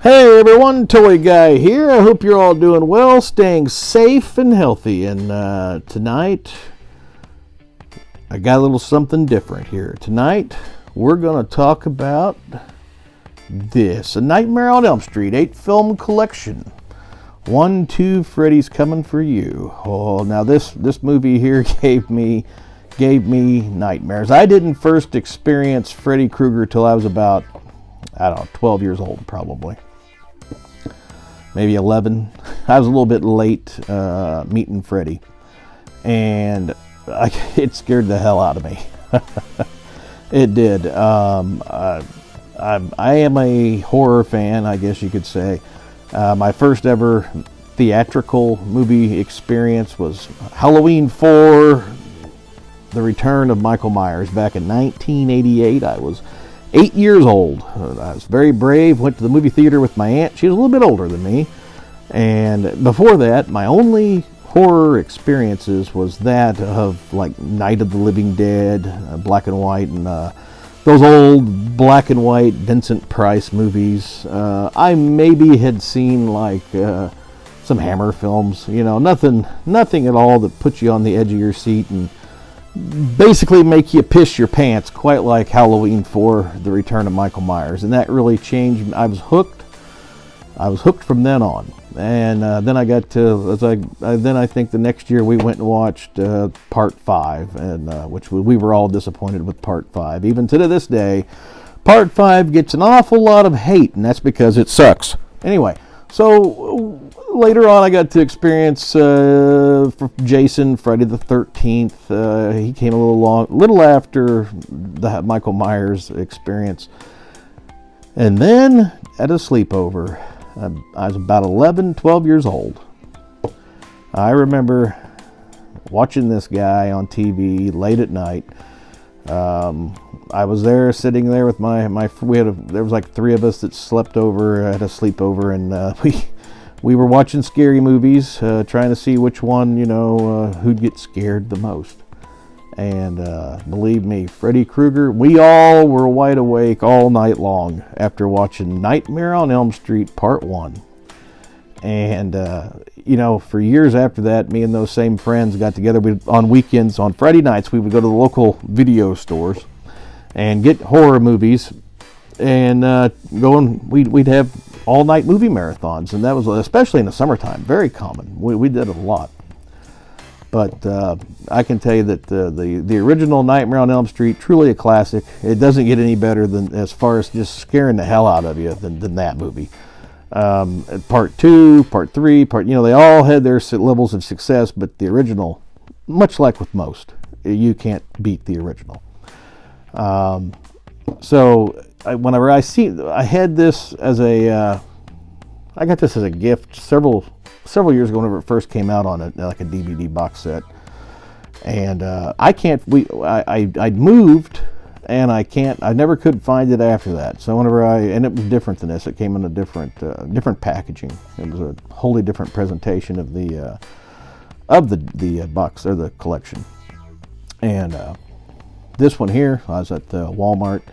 Hey everyone, Toy Guy here. I hope you're all doing well, staying safe and healthy. And tonight, I got a little something different here. Tonight, we're going to talk about this. A Nightmare on Elm Street 8-film collection. 1, 2, Freddy's Coming for You. Oh, now this movie here gave me nightmares. I didn't first experience Freddy Krueger till I was about, 12 years old probably. Maybe 11. I was a little bit late meeting Freddy, and it scared the hell out of me. It did. I am a horror fan, I guess you could say. My first ever theatrical movie experience was Halloween 4, The Return of Michael Myers, back in 1988. I was 8 years old. I was very brave, went to the movie theater with my aunt. She was a little bit older than me. And before that, my only horror experiences was that of like Night of the Living Dead, black and white, and those old black and white Vincent Price movies. I maybe had seen like some Hammer films, nothing at all that puts you on the edge of your seat and basically make you piss your pants, quite like Halloween 4, The Return of Michael Myers. And that really changed. I was hooked from then on. And then I got to, then I think the next year we went and watched Part 5, and which we were all disappointed with Part 5. Even to this day, Part 5 gets an awful lot of hate, and that's because it sucks. Anyway, so later on I got to experience Jason, Friday the 13th. He came a little after the Michael Myers experience. And then at a sleepover, I was about 11, 12 years old. I remember watching this guy on TV late at night. I was there, sitting there with my there was like 3 of us that slept over at a sleepover, and we were watching scary movies, trying to see which one, who'd get scared the most. And believe me, Freddy Krueger, we all were wide awake all night long after watching Nightmare on Elm Street Part 1. And, for years after that, me and those same friends got together on weekends. On Friday nights, we would go to the local video stores and get horror movies and we'd have all-night movie marathons. And that was, especially in the summertime, very common. We did it a lot. But I can tell you that the original Nightmare on Elm Street, truly a classic. It doesn't get any better than, as far as just scaring the hell out of you, than that movie. Part 2, Part 3, they all had their levels of success, but the original, much like with most, you can't beat the original. Whenever I had this as I got this as a gift several years ago whenever it first came out on like a DVD box set. And I'd moved, and I never could find it after that. So and it was different than this. It came in a different packaging. It was a wholly different presentation of the box or the collection. And this one here, I was at Walmart,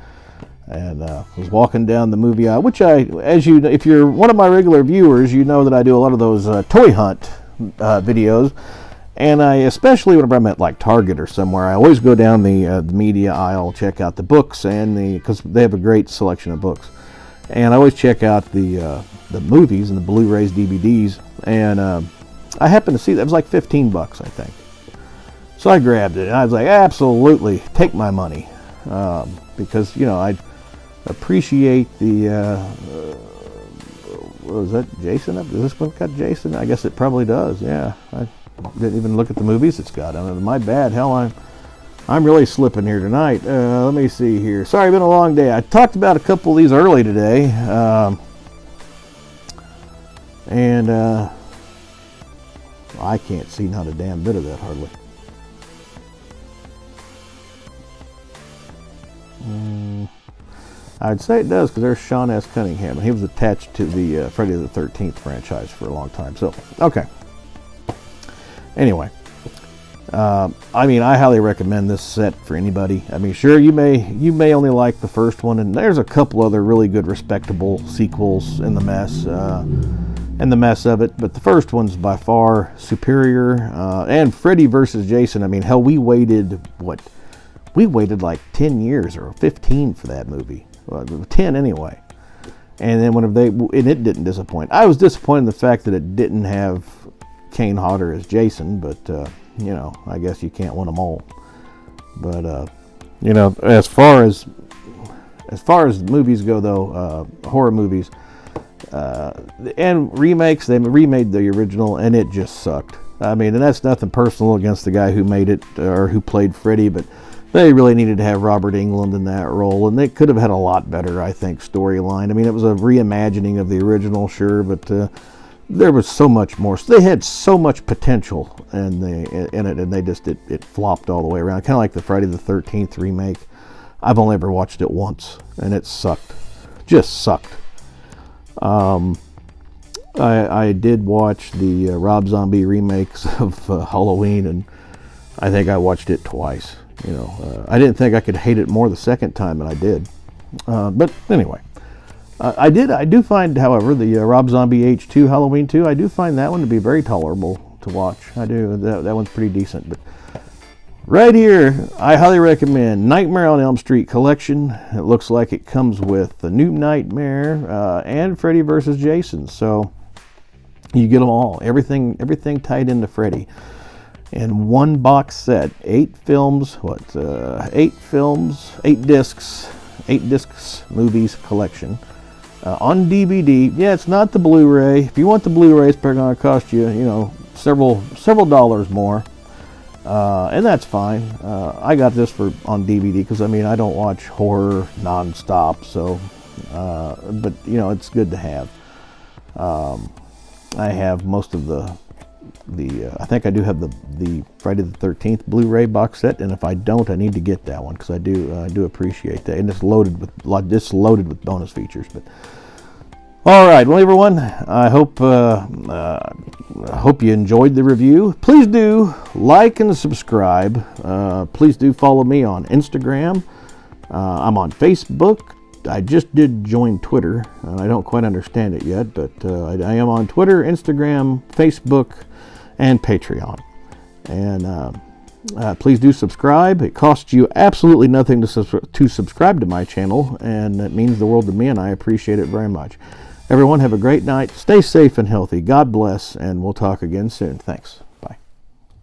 and was walking down the movie aisle, which if you're one of my regular viewers, you know that I do a lot of those toy hunt videos. And I, especially whenever I'm at like Target or somewhere, I always go down the media aisle, check out the books, because they have a great selection of books. And I always check out the movies and the Blu-rays, DVDs. And I happened to see that it was like $15, I think. So I grabbed it, and I was like, absolutely, take my money, because I appreciate the. What was that, Jason? Does this one got Jason? I guess it probably does. Yeah. I didn't even look at the movies it's got. My bad. Hell, I'm really slipping here tonight. Let me see here. Sorry, it's been a long day. I talked about a couple of these early today. I can't see not a damn bit of that hardly. I'd say it does, because there's Sean S. Cunningham, and he was attached to the Friday the 13th franchise for a long time. So, okay. Anyway, I mean, I highly recommend this set for anybody. I mean, sure, you may only like the first one, and there's a couple other really good, respectable sequels in the mess of it, but the first one's by far superior. And Freddy versus Jason. I mean, hell, we waited like 10 years or 15 for that movie, 10 anyway. And then and it didn't disappoint. I was disappointed in the fact that it didn't have Kane Hodder as Jason, but you know, I guess you can't win them all. But you know, as far as movies go, though, horror movies and remakes, they remade the original, and it just sucked. I mean, and that's nothing personal against the guy who made it or who played Freddy, but they really needed to have Robert Englund in that role, and they could have had a lot better, I think, storyline. I mean, it was a reimagining of the original, sure, but there was so much more. They had so much potential in it, and it flopped all the way around. Kind of like the Friday the 13th remake. I've only ever watched it once, and it sucked. Just sucked. I did watch the Rob Zombie remakes of Halloween, and I think I watched it twice. You know, I didn't think I could hate it more the second time than I did. But anyway, I do find, however, the Rob Zombie H2 Halloween 2, I do find that one to be very tolerable to watch. I do. That one's pretty decent. But right here, I highly recommend Nightmare on Elm Street collection. It looks like it comes with the New Nightmare and Freddy vs. Jason. So you get them all. Everything tied into Freddy. In one box set, 8 films, 8 discs, movies collection. On DVD, yeah, it's not the Blu-ray. If you want the Blu-ray, it's probably going to cost you, you know, several dollars more, and that's fine. I got this on DVD because, I mean, I don't watch horror nonstop, so, but you know, it's good to have. I have most of the I think I do have the Friday the 13th Blu-ray box set, and if I don't, I need to get that one because I do appreciate that, and it's loaded with bonus features. But all right, well, everyone, I hope you enjoyed the review. Please do like and subscribe. Please do follow me on Instagram. I'm on Facebook. I just did join Twitter, and I don't quite understand it yet, but I am on Twitter, Instagram, Facebook, and Patreon. And please do subscribe. It costs you absolutely nothing to subscribe to my channel, and it means the world to me, and I appreciate it very much. Everyone, have a great night. Stay safe and healthy. God bless, and we'll talk again soon. Thanks.